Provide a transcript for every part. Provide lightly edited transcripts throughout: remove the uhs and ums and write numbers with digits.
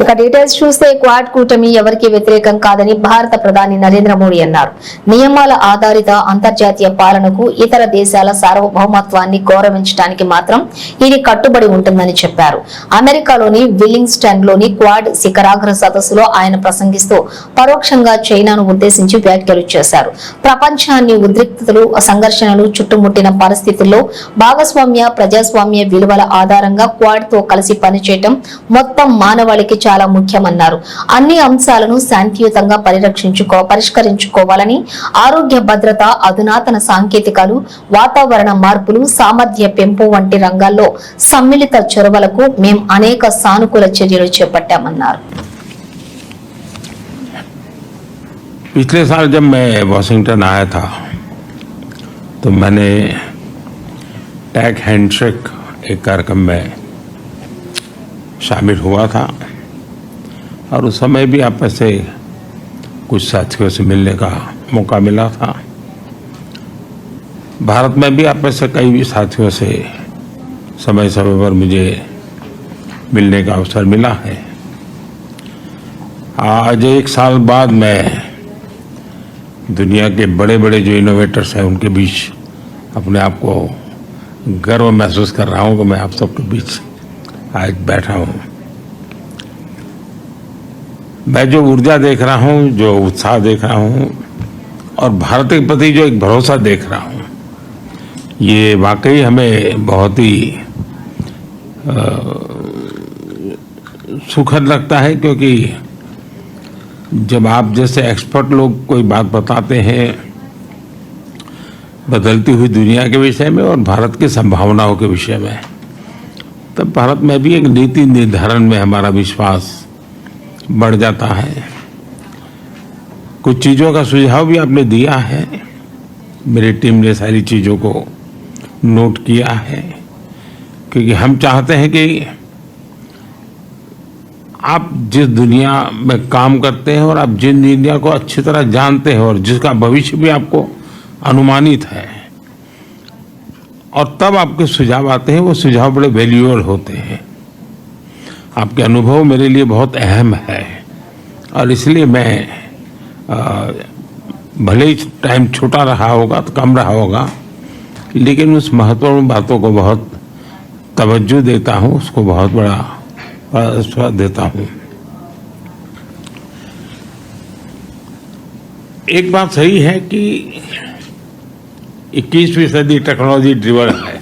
ఇక డీటెయిల్స్ చూస్తే క్వాడ్ కూటమి ఎవరికి వ్యతిరేకం కాదని భారత ప్రధాని నరేంద్ర మోడీ అన్నారు. నియమాల ఆధారిత అంతర్జాతీయ పాలనకు, ఇతర దేశాల సార్వభౌమత్వాన్ని గౌరవించడానికి మాత్రం ఇది కట్టుబడి ఉంటుందని చెప్పారు. అమెరికాలోని విల్లింగ్స్టన్ లోని క్వాడ్ శిఖరాగ్ర సదస్సులో ఆయన ప్రసంగిస్తూ పరోక్షంగా చైనాను ఉద్దేశించి వ్యాఖ్యలు చేశారు. ప్రపంచాన్ని ఉద్రిక్తతలు, సంఘర్షణలు చుట్టుముట్టిన పరిస్థితుల్లో భాగస్వామ్య, ప్రజాస్వామ్య విలువల ఆధారంగా క్వాడ్ తో కలిసి పనిచేయడం మొత్తం మానవాళికి చాలా ముఖ్యమన్నారు. అన్ని అంశాలను శాంతియుతంగా పరిష్కరించుకోవాలని, ఆరోగ్య భద్రత, అధునాతన సాంకేతికాలు, వాతావరణ మార్పులు, సామర్థ్య పెంపు వంటి రంగాల్లో సమ్మిళిత చొరవలకు మేం అనేక సానుకూల చర్యలు చేపట్టామన్నారు. पिछले साल जब मैं वाशिंगटन आया था तो मैंने टैग हैंडशेक एक कार्यक्रम में शामिल हुआ था और उस समय भी आप में से कुछ साथियों से मिलने का मौका मिला था. भारत में भी आप में से कई साथियों से समय समय पर मुझे मिलने का अवसर मिला है. आज एक साल बाद मैं दुनिया के बड़े बड़े जो इनोवेटर्स हैं उनके बीच अपने आप को गर्व महसूस कर रहा हूँ कि मैं आप सबके बीच आज बैठा हूँ. मैं जो ऊर्जा देख रहा हूँ, जो उत्साह देख रहा हूँ और भारत के प्रति जो एक भरोसा देख रहा हूँ, ये वाकई हमें बहुत ही सुखद लगता है. क्योंकि जब आप जैसे एक्सपर्ट लोग कोई बात बताते हैं बदलती हुई दुनिया के विषय में और भारत की संभावनाओं के विषय में, तब भारत में भी एक नीति निर्धारण में हमारा विश्वास बढ़ जाता है. कुछ चीज़ों का सुझाव भी आपने दिया है. मेरी टीम ने सारी चीज़ों को नोट किया है क्योंकि हम चाहते हैं कि आप जिस दुनिया में काम करते हैं और आप जिन दुनिया को अच्छी तरह जानते हैं और जिसका भविष्य भी आपको अनुमानित है और तब आपके सुझाव आते हैं, वो सुझाव बड़े वैल्यूएबल होते हैं. आपके अनुभव मेरे लिए बहुत अहम है और इसलिए मैं भले ही टाइम छोटा रहा होगा तो कम रहा होगा, लेकिन उस महत्वपूर्ण बातों को बहुत तवज्जो देता हूँ, उसको बहुत बड़ा स्वाद देता हूँ. एक बात सही है कि 21वीं सदी टेक्नोलॉजी ड्रिवन है.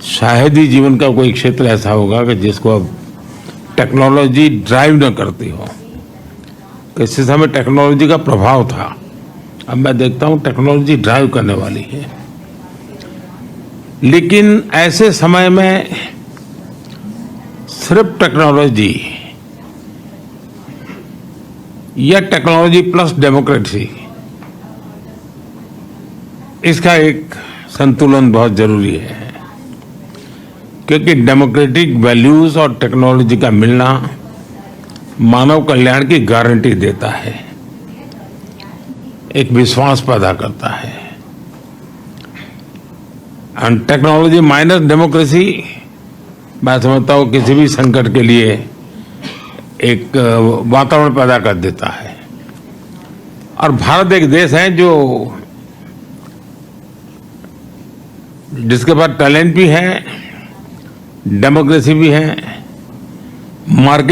शायद ही जीवन का कोई क्षेत्र ऐसा होगा कि जिसको अब टेक्नोलॉजी ड्राइव न करती हो. किसी समय टेक्नोलॉजी का प्रभाव था, अब मैं देखता हूँ टेक्नोलॉजी ड्राइव करने वाली है. लेकिन ऐसे समय में सिर्फ टेक्नोलॉजी या टेक्नोलॉजी प्लस डेमोक्रेसी, इसका एक संतुलन बहुत जरूरी है. क्योंकि डेमोक्रेटिक वैल्यूज और टेक्नोलॉजी का मिलना मानव कल्याण की गारंटी देता है, एक विश्वास पैदा करता है. एंड टेक्नोलॉजी माइनस डेमोक्रेसी मैं समझता हूँ किसी भी संकट के लिए एक वातावरण पैदा कर देता है. और भारत एक देश है जिसके पास टैलेंट भी है, डेमोक्रेसी भी है, मार्केट